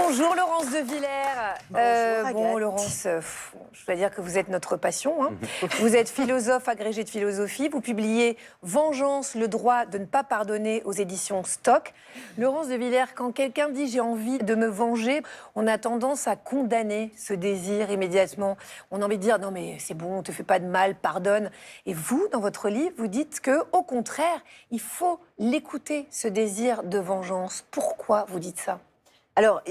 Bonjour Laurence de Villers. Bon Laurence, je dois dire que vous êtes notre passion. Hein. Vous êtes philosophe agrégé de philosophie. Vous publiez Vengeance, le droit de ne pas pardonner aux éditions Stock. Laurence de Villers, quand quelqu'un dit j'ai envie de me venger, on a tendance à condamner ce désir immédiatement. On a envie de dire non mais c'est bon, on te fait pas de mal, pardonne. Et vous, dans votre livre, vous dites que au contraire, il faut l'écouter, ce désir de vengeance. Pourquoi vous dites ça ? Alors,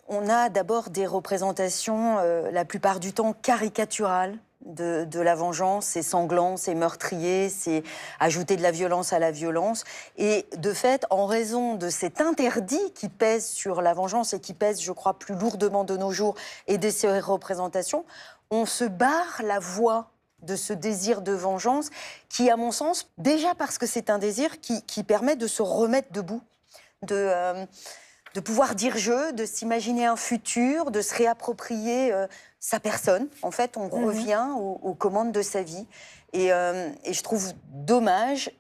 on a d'abord des représentations, la plupart du temps, caricaturales de la vengeance. C'est sanglant, c'est meurtrier, c'est ajouter de la violence à la violence. Et de fait, en raison de cet interdit qui pèse sur la vengeance et qui pèse, je crois, plus lourdement de nos jours, et de ces représentations, on se barre la voie de ce désir de vengeance qui, à mon sens, déjà parce que c'est un désir qui permet de se remettre debout, de pouvoir dire je, de s'imaginer un futur, de se réapproprier sa personne. En fait, on revient aux commandes de sa vie. Et je trouve dommage,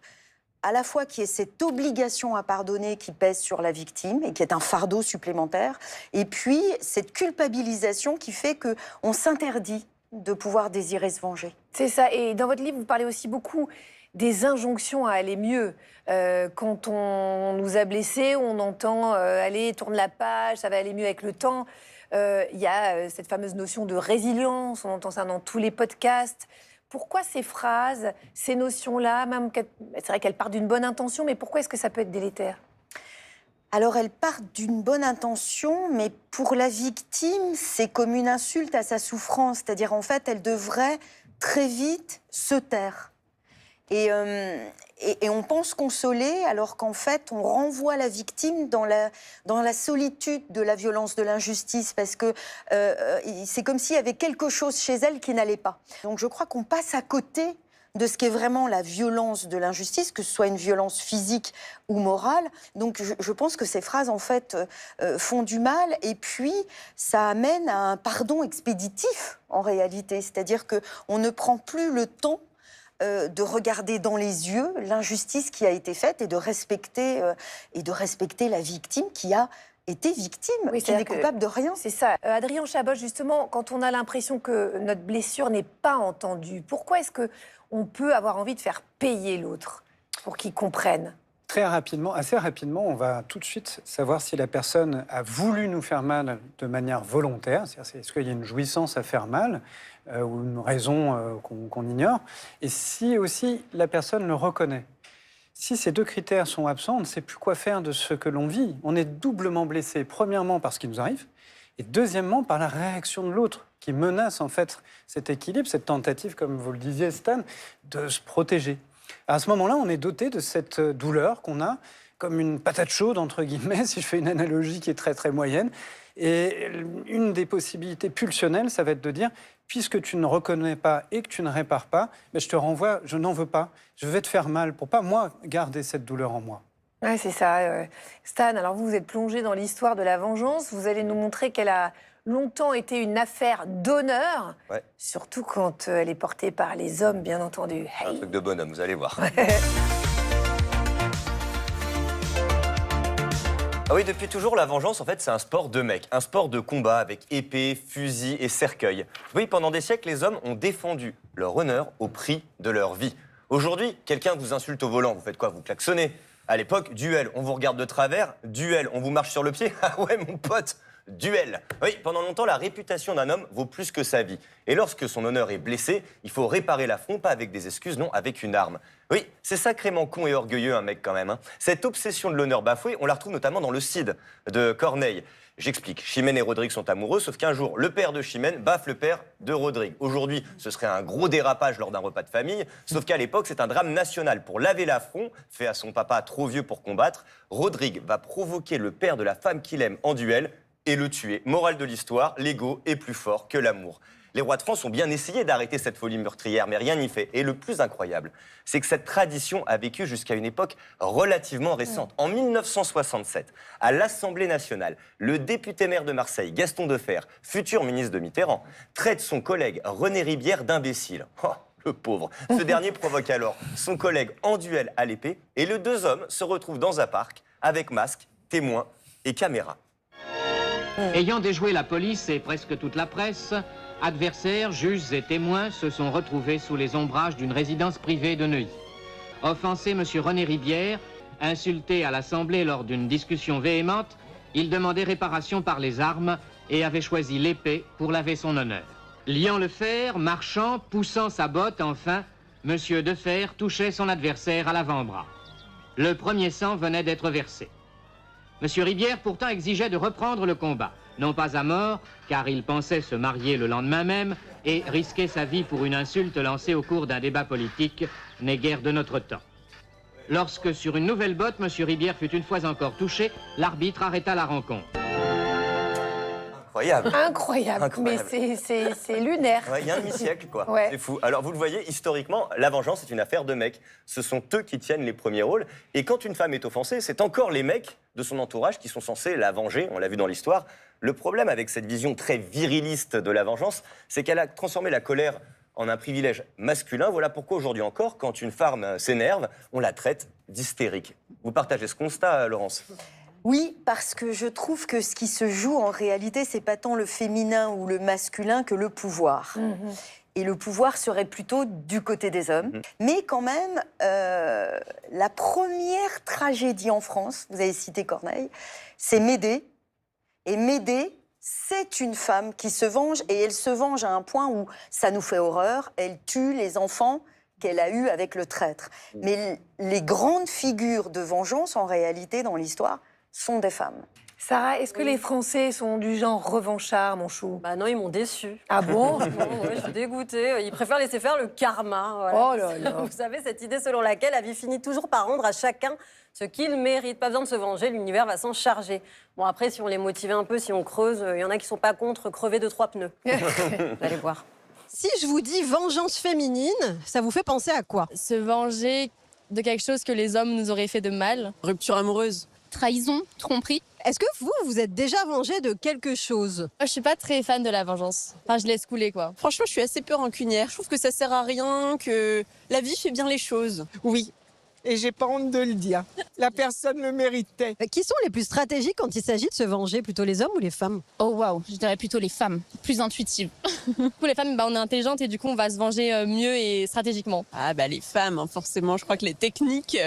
à la fois qu'il y ait cette obligation à pardonner qui pèse sur la victime et qui est un fardeau supplémentaire, et puis cette culpabilisation qui fait qu'on s'interdit de pouvoir désirer se venger. C'est ça. Et dans votre livre, vous parlez aussi beaucoup des injonctions à aller mieux. Quand on nous a blessés, on entend allez, tourne la page, ça va aller mieux avec le temps. Il y a cette fameuse notion de résilience, on entend ça dans tous les podcasts. Pourquoi ces phrases, ces notions-là, même c'est vrai qu'elles partent d'une bonne intention, mais pourquoi est-ce que ça peut être délétère ? Alors, elles partent d'une bonne intention, mais pour la victime, c'est comme une insulte à sa souffrance. C'est-à-dire, en fait, elle devrait très vite se taire. Et on pense consoler, alors qu'en fait, on renvoie la victime dans la solitude de la violence, de l'injustice, parce que c'est comme s'il y avait quelque chose chez elle qui n'allait pas. Donc je crois qu'on passe à côté de ce qu'est vraiment la violence de l'injustice, que ce soit une violence physique ou morale. Donc je pense que ces phrases, en fait, font du mal, et puis ça amène à un pardon expéditif, en réalité. C'est-à-dire qu'on ne prend plus le temps de regarder dans les yeux l'injustice qui a été faite et de respecter la victime qui a été victime, oui, qui n'est coupable de rien. C'est ça. Adrien Chabot, justement, quand on a l'impression que notre blessure n'est pas entendue, pourquoi est-ce qu'on peut avoir envie de faire payer l'autre pour qu'il comprenne ? Très rapidement, assez rapidement, on va tout de suite savoir si la personne a voulu nous faire mal de manière volontaire, c'est-à-dire est-ce qu'il y a une jouissance à faire mal ou une raison qu'on ignore, et si aussi la personne le reconnaît. Si ces deux critères sont absents, on ne sait plus quoi faire de ce que l'on vit. On est doublement blessé, premièrement par ce qui nous arrive, et deuxièmement par la réaction de l'autre, qui menace en fait cet équilibre, cette tentative, comme vous le disiez Stan, de se protéger. À ce moment-là, on est doté de cette douleur qu'on a, comme une patate chaude, entre guillemets, si je fais une analogie qui est très très moyenne. Et une des possibilités pulsionnelles, ça va être de dire, puisque tu ne reconnais pas et que tu ne répares pas, ben je te renvoie, je n'en veux pas, je vais te faire mal pour pas, moi, garder cette douleur en moi. Oui, c'est ça. Stan, alors vous êtes plongé dans l'histoire de la vengeance. Vous allez nous montrer qu'elle a longtemps été une affaire d'honneur, surtout quand elle est portée par les hommes, bien entendu. Un truc de bonhomme, vous allez voir. Ah oui, depuis toujours, la vengeance, en fait, c'est un sport de mecs, un sport de combat avec épée, fusil et cercueil. Oui, pendant des siècles, les hommes ont défendu leur honneur au prix de leur vie. Aujourd'hui, quelqu'un vous insulte au volant, vous faites quoi ? Vous klaxonnez. À l'époque, duel, on vous regarde de travers, duel, on vous marche sur le pied. Ah ouais, mon pote, duel. Oui, pendant longtemps, la réputation d'un homme vaut plus que sa vie. Et lorsque son honneur est blessé, il faut réparer l'affront, pas avec des excuses, non, avec une arme. Oui, c'est sacrément con et orgueilleux, un mec, quand même. Hein. Cette obsession de l'honneur bafoué, on la retrouve notamment dans le Cid de Corneille. J'explique. Chimène et Rodrigue sont amoureux, sauf qu'un jour, le père de Chimène baffe le père de Rodrigue. Aujourd'hui, ce serait un gros dérapage lors d'un repas de famille, sauf qu'à l'époque, c'est un drame national. Pour laver l'affront, fait à son papa trop vieux pour combattre, Rodrigue va provoquer le père de la femme qu'il aime en duel et le tuer. Morale de l'histoire, l'ego est plus fort que l'amour. Les rois de France ont bien essayé d'arrêter cette folie meurtrière, mais rien n'y fait. Et le plus incroyable, c'est que cette tradition a vécu jusqu'à une époque relativement récente. En 1967, à l'Assemblée nationale, le député-maire de Marseille, Gaston Defferre, futur ministre de Mitterrand, traite son collègue René Ribière d'imbécile. Oh, le pauvre. Ce dernier provoque alors son collègue en duel à l'épée, et les deux hommes se retrouvent dans un parc avec masque, témoins et caméra. Ayant déjoué la police et presque toute la presse, adversaires, juges et témoins se sont retrouvés sous les ombrages d'une résidence privée de Neuilly. Offensé M. René Ribière, insulté à l'Assemblée lors d'une discussion véhémente, il demandait réparation par les armes et avait choisi l'épée pour laver son honneur. Liant le fer, marchant, poussant sa botte, enfin, M. Defer touchait son adversaire à l'avant-bras. Le premier sang venait d'être versé. M. Ribière pourtant exigeait de reprendre le combat, non pas à mort, car il pensait se marier le lendemain même et risquer sa vie pour une insulte lancée au cours d'un débat politique n'est guère de notre temps. Lorsque, sur une nouvelle botte, M. Ribière fut une fois encore touché, l'arbitre arrêta la rencontre. Incroyable. Incroyable. Incroyable. Mais c'est lunaire. Ouais, il y a un demi-siècle, quoi. Ouais. C'est fou. Alors, vous le voyez, historiquement, la vengeance est une affaire de mecs. Ce sont eux qui tiennent les premiers rôles. Et quand une femme est offensée, c'est encore les mecs de son entourage qui sont censés la venger. On l'a vu dans l'histoire. Le problème avec cette vision très viriliste de la vengeance, c'est qu'elle a transformé la colère en un privilège masculin. Voilà pourquoi aujourd'hui encore, quand une femme s'énerve, on la traite d'hystérique. Vous partagez ce constat, Laurence ? Oui, parce que je trouve que ce qui se joue en réalité, c'est pas tant le féminin ou le masculin que le pouvoir. Et le pouvoir serait plutôt du côté des hommes. Mais quand même, la première tragédie en France, vous avez cité Corneille, c'est Médée. Et Médée, c'est une femme qui se venge, et elle se venge à un point où ça nous fait horreur. Elle tue les enfants qu'elle a eus avec le traître. Mais les grandes figures de vengeance, en réalité, dans l'histoire, sont des femmes. Sarah, est-ce que les Français sont du genre revanchard, mon chou? Bah non, ils m'ont déçue. Ah bon? Ouais, je suis dégoûtée. Ils préfèrent laisser faire le karma. Voilà. Oh là là. Vous savez, cette idée selon laquelle la vie finit toujours par rendre à chacun ce qu'il mérite. Pas besoin de se venger, l'univers va s'en charger. Bon, après, si on les motivait un peu, si on creuse, il y en a qui sont pas contre crever 2-3 pneus. Vous allez voir. Si je vous dis vengeance féminine, ça vous fait penser à quoi? Se venger de quelque chose que les hommes nous auraient fait de mal. Rupture amoureuse. Trahison, tromperie. Est-ce que vous êtes déjà vengé de quelque chose? Moi, je suis pas très fan de la vengeance. Enfin, je laisse couler, quoi. Franchement, je suis assez peu rancunière. Je trouve que ça sert à rien, que la vie fait bien les choses. Oui, et j'ai pas honte de le dire. La personne le méritait. Qui sont les plus stratégiques quand il s'agit de se venger? Plutôt les hommes ou les femmes? Oh waouh, je dirais plutôt les femmes, plus intuitives. Pour les femmes, on est intelligentes et du coup, on va se venger mieux et stratégiquement. Ah bah les femmes, hein, forcément. Je crois que les techniques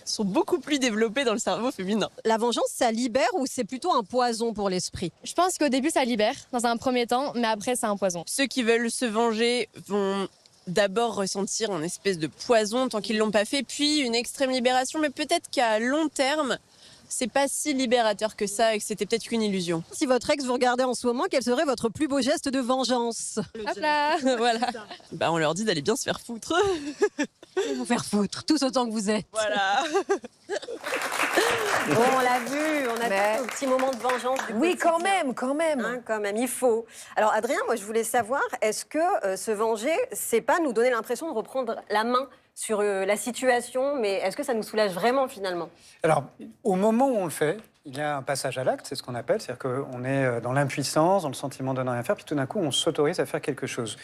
sont beaucoup plus développées dans le cerveau féminin. La vengeance, ça libère ou c'est plutôt un poison pour l'esprit? Je pense qu'au début, ça libère, dans un premier temps, mais après, c'est un poison. Ceux qui veulent se venger vont d'abord ressentir une espèce de poison tant qu'ils l'ont pas fait, puis une extrême libération, mais peut-être qu'à long terme, c'est pas si libérateur que ça et que c'était peut-être qu'une illusion. Si votre ex vous regardait en ce moment, quel serait votre plus beau geste de vengeance? Hop là, voilà. Bah on leur dit d'aller bien se faire foutre. Vous faire foutre, tous autant que vous êtes. Voilà. Bon, on l'a vu, on a Mais- tous nos petits moments de vengeance. Du Oui, quotidien. quand même. Hein, quand même, il faut. Alors, Adrien, moi, je voulais savoir, est-ce que se venger, c'est pas nous donner l'impression de reprendre la main sur la situation, mais est-ce que ça nous soulage vraiment, finalement? Alors, au moment où on le fait, il y a un passage à l'acte, c'est ce qu'on appelle, c'est-à-dire qu'on est dans l'impuissance, dans le sentiment de ne rien faire, puis tout d'un coup, on s'autorise à faire quelque chose.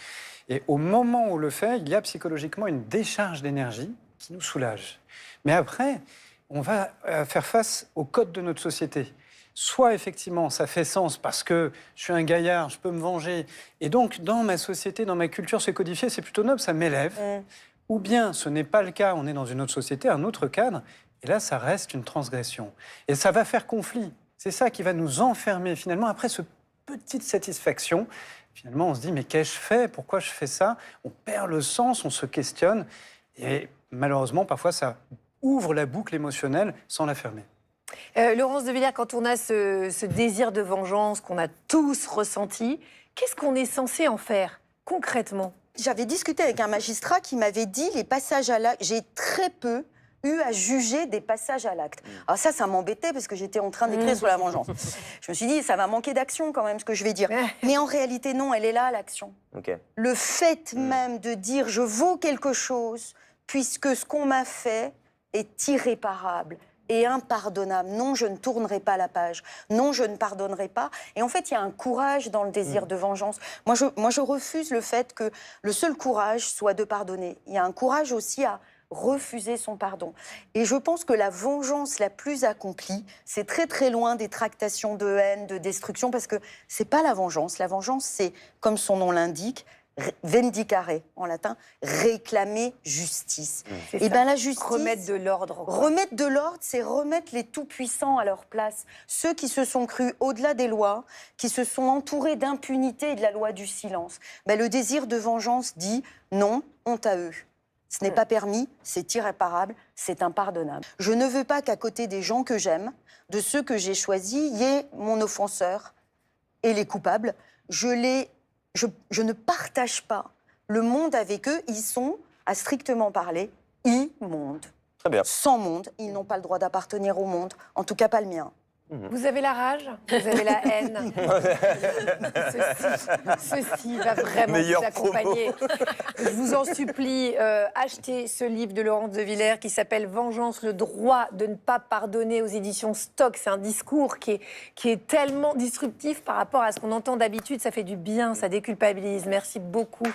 Et au moment où on le fait, il y a psychologiquement une décharge d'énergie qui nous soulage. Mais après, on va faire face au code de notre société. Soit effectivement, ça fait sens parce que je suis un gaillard, je peux me venger, et donc dans ma société, dans ma culture, c'est codifié, c'est plutôt noble, ça m'élève. Ou bien ce n'est pas le cas, on est dans une autre société, un autre cadre, et là, ça reste une transgression. Et ça va faire conflit. C'est ça qui va nous enfermer finalement après ce petite satisfaction. Finalement, on se dit, mais qu'ai-je fait? Pourquoi je fais ça? On perd le sens, on se questionne. Et malheureusement, parfois, ça ouvre la boucle émotionnelle sans la fermer. Laurence de Villers, quand on a ce désir de vengeance qu'on a tous ressenti, qu'est-ce qu'on est censé en faire concrètement? J'avais discuté avec un magistrat qui m'avait dit les passages à l'acte. J'ai très peu eu à juger des passages à l'acte. Alors ça m'embêtait parce que j'étais en train d'écrire sur la vengeance. Je me suis dit, ça va manquer d'action quand même, ce que je vais dire. Mais en réalité, non, elle est là, l'action. Ok. Le fait même de dire, je vaux quelque chose, puisque ce qu'on m'a fait est irréparable et impardonnable. Non, je ne tournerai pas la page. Non, je ne pardonnerai pas. Et en fait, il y a un courage dans le désir de vengeance. Moi, je refuse le fait que le seul courage soit de pardonner. Il y a un courage aussi à refuser son pardon. Et je pense que la vengeance la plus accomplie, c'est très très loin des tractations de haine, de destruction, parce que c'est pas la vengeance. La vengeance, c'est, comme son nom l'indique, vendicare en latin, réclamer justice. Et bien la justice... Remettre de l'ordre. Remettre de l'ordre, c'est remettre les tout-puissants à leur place. Ceux qui se sont crus au-delà des lois, qui se sont entourés d'impunité et de la loi du silence. Ben, le désir de vengeance dit non, honte à eux. Ce n'est pas permis, c'est irréparable, c'est impardonnable. Je ne veux pas qu'à côté des gens que j'aime, de ceux que j'ai choisis, il y ait mon offenseur et les coupables. Je ne partage pas le monde avec eux. Ils sont, à strictement parler, immondes. Très bien. Sans monde, ils n'ont pas le droit d'appartenir au monde, en tout cas pas le mien. Vous avez la rage, vous avez la haine. Ceci va vraiment Meilleure vous accompagner. Je vous en supplie, achetez ce livre de Laurence de Villers qui s'appelle « Vengeance, le droit de ne pas pardonner » aux éditions Stock. C'est un discours qui est tellement disruptif par rapport à ce qu'on entend d'habitude. Ça fait du bien, ça déculpabilise. Merci beaucoup.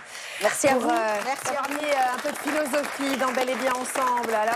Merci à vous. Merci. Un peu de philosophie dans Bel et Bien ensemble. Alors,